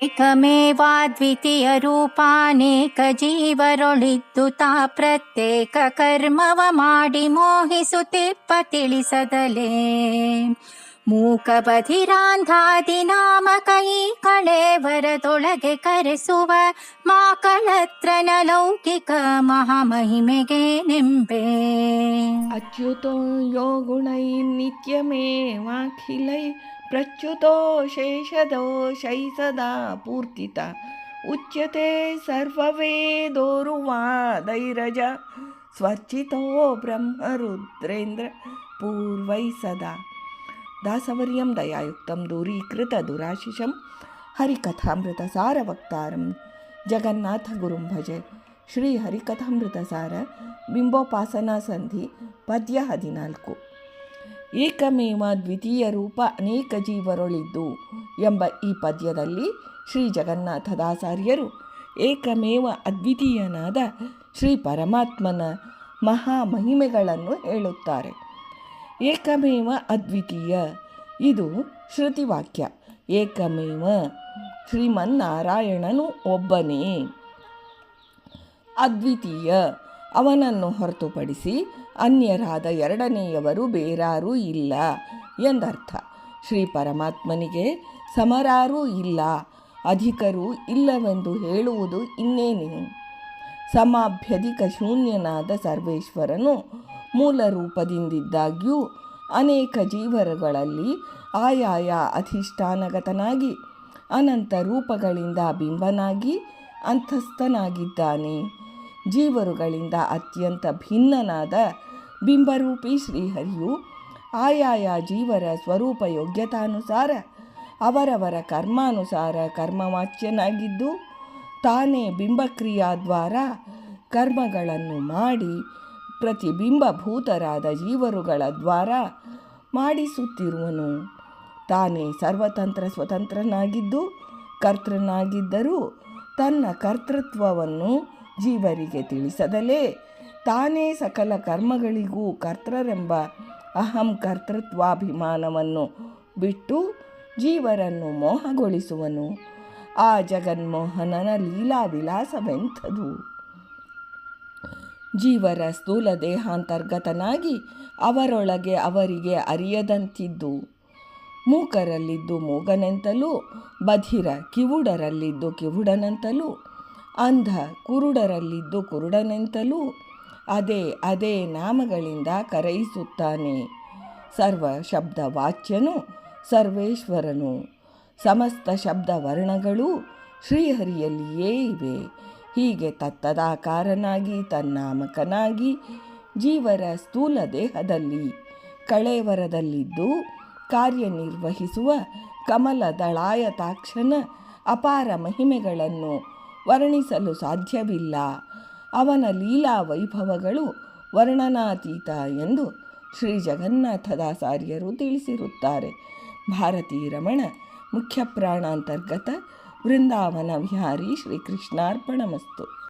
ಏಕಮೇವಾದ್ವಿತೀಯ ರೂಪಾನೇಕ ಜೀವರೊಳಿದ್ದು ಪ್ರತ್ಯೇಕ ಕರ್ಮವ ಮಾಡಿ ಮೋಹಿಸುತ್ತಿಪ್ಪ ತಿಳಿಸದಲೇ. ಮೂಕಬಧಿರಾಂಧಾದಿ ನಾಮಕ ಈ ಕಳೇವರದೊಳಗೆ ಕರೆಸುವ ಮಾಕಳತ್ರನ ಲೌಕಿಕ ಮಹಾಮಹಿಮೆಗೆ ನೆಂಬೆ. ಅಚ್ಯುತೋ ಯೋ ಗುಣೈ ನಿತ್ಯಮೇವಾಖಿಲೈ ಪ್ರಚ್ಯುತೋ ಶೇಷದೋಷೈ ಸದಾ ಪೂರ್ತಿತ ಉಚ್ಯತೆ ಸರ್ವವೇದೋರುವಾದೈರಜ ಸ್ವರ್ಚಿತೋ ಬ್ರಹ್ಮರುದ್ರೇಂದ್ರ ಪೂರ್ವೈ ಸದಾ. ದಾಸವರ್ಯಂ ದಯಾಯುಕ್ತಂ ದೂರೀಕೃತ ದುರಾಶಿಷಂ ಹರಿಕಥಾಮೃತ ಸಾರವಕ್ತಾರಂ ಜಗನ್ನಾಥ ಗುರುಂ ಭಜೆ. ಶ್ರೀ ಹರಿಕಥಾಮೃತ ಸಾರ ಬಿಂಬೋಪಾಸನಾ ಸಂಧಿ ಪದ್ಯ 14. ಏಕಮೇವ ದ್ವಿತೀಯ ರೂಪ ಅನೇಕ ಜೀವರೊಳಿದ್ದು ಎಂಬ ಈ ಪದ್ಯದಲ್ಲಿ ಶ್ರೀ ಜಗನ್ನಾಥದಾಸಾರ್ಯರು ಏಕಮೇವ ಅದ್ವಿತೀಯನಾದ ಶ್ರೀ ಪರಮಾತ್ಮನ ಮಹಾಮಹಿಮೆಗಳನ್ನು ಹೇಳುತ್ತಾರೆ. ಏಕಮೇವ ಅದ್ವಿತೀಯ ಇದು ಶ್ರುತಿವಾಕ್ಯ. ಏಕಮೇವ ಶ್ರೀಮನ್ನಾರಾಯಣನು ಒಬ್ಬನೇ, ಅದ್ವಿತೀಯ ಅವನನ್ನು ಹೊರತುಪಡಿಸಿ ಅನ್ಯರಾದ ಎರಡನೆಯವರು ಬೇರಾರೂ ಇಲ್ಲ ಎಂದರ್ಥ. ಶ್ರೀ ಪರಮಾತ್ಮನಿಗೆ ಸಮರಾರೂ ಇಲ್ಲ, ಅಧಿಕರೂ ಇಲ್ಲವೆಂದು ಹೇಳುವುದು ಇನ್ನೇನು. ಸಮಾಭ್ಯಧಿಕ ಶೂನ್ಯನಾದ ಸರ್ವೇಶ್ವರನು ಮೂಲ ರೂಪದಿಂದಿದ್ದಾಗ್ಯೂ ಅನೇಕ ಜೀವರುಗಳಲ್ಲಿ ಆಯಾಯ ಅಧಿಷ್ಠಾನಗತನಾಗಿ ಅನಂತ ರೂಪಗಳಿಂದ ಬಿಂಬನಾಗಿ ಅಂತಸ್ಥನಾಗಿದ್ದಾನೆ. ಜೀವರುಗಳಿಂದ ಅತ್ಯಂತ ಭಿನ್ನನಾದ ಬಿಂಬರೂಪಿ ಶ್ರೀಹರಿಯು ಆಯಾಯ ಜೀವರ ಸ್ವರೂಪ ಯೋಗ್ಯತಾನುಸಾರ ಅವರವರ ಕರ್ಮಾನುಸಾರ ಕರ್ಮವಾಚ್ಯನಾಗಿದ್ದು ತಾನೇ ಬಿಂಬಕ್ರಿಯಾದ್ವಾರ ಕರ್ಮಗಳನ್ನು ಮಾಡಿ ಪ್ರತಿಬಿಂಬಭೂತರಾದ ಜೀವರುಗಳ ದ್ವಾರ ಮಾಡಿಸುತ್ತಿರುವನು. ತಾನೇ ಸರ್ವತಂತ್ರ ಸ್ವತಂತ್ರನಾಗಿದ್ದು ಕರ್ತೃನಾಗಿದ್ದರೂ ತನ್ನ ಕರ್ತೃತ್ವವನ್ನು ಜೀವರಿಗೆ ತಿಳಿಸದಲೇ ತಾನೇ ಸಕಲ ಕರ್ಮಗಳಿಗೂ ಕರ್ತರೆಂಬ ಅಹಂ ಕರ್ತೃತ್ವಾಭಿಮಾನವನ್ನು ಬಿಟ್ಟು ಜೀವರನ್ನು ಮೋಹಗೊಳಿಸುವನು. ಆ ಜಗನ್ಮೋಹನನ ಲೀಲಾ ವಿಲಾಸವೆಂಥದು. ಜೀವರ ಸ್ಥೂಲ ದೇಹಾಂತರ್ಗತನಾಗಿ ಅವರೊಳಗೆ ಅವರಿಗೆ ಅರಿಯದಂತಿದ್ದು ಮೂಕರಲ್ಲಿದ್ದು ಮೂಗನೆಂತಲೂ ಬಧಿರ ಕಿವುಡರಲ್ಲಿದ್ದು ಕಿವುಡನೆಂತಲೂ ಅಂಧ ಕುರುಡರಲ್ಲಿದ್ದು ಕುರುಡನೆಂತಲೂ ಅದೇ ಅದೇ ನಾಮಗಳಿಂದ ಕರೆಯಿಸುತ್ತಾನೆ. ಸರ್ವ ಶಬ್ದ ವಾಚ್ಯನು ಸರ್ವೇಶ್ವರನು. ಸಮಸ್ತ ಶಬ್ದ ವರ್ಣಗಳೂ ಶ್ರೀಹರಿಯಲ್ಲಿಯೇ ಇವೆ. ಹೀಗೆ ತತ್ತದಾಕಾರನಾಗಿ ತನ್ನಾಮಕನಾಗಿ ಜೀವರ ಸ್ಥೂಲ ದೇಹದಲ್ಲಿ ಕಳೇವರದಲ್ಲಿದ್ದು ಕಾರ್ಯನಿರ್ವಹಿಸುವ ಕಮಲದಳಾಯತಾಕ್ಷನ ಅಪಾರ ಮಹಿಮೆಗಳನ್ನು ವರ್ಣಿಸಲು ಸಾಧ್ಯವಿಲ್ಲ. ಅವನ ಲೀಲಾ ವೈಭವಗಳು ವರ್ಣನಾತೀತ ಎಂದು ಶ್ರೀ ಜಗನ್ನಾಥದಾಸಾರ್ಯರು ತಿಳಿಸಿರುತ್ತಾರೆ. ಭಾರತೀ ರಮಣ ಮುಖ್ಯ ಪ್ರಾಣಾಂತರ್ಗತ ವೃಂದಾವನ ವಿಹಾರಿ ಶ್ರೀಕೃಷ್ಣಾರ್ಪಣಮಸ್ತು.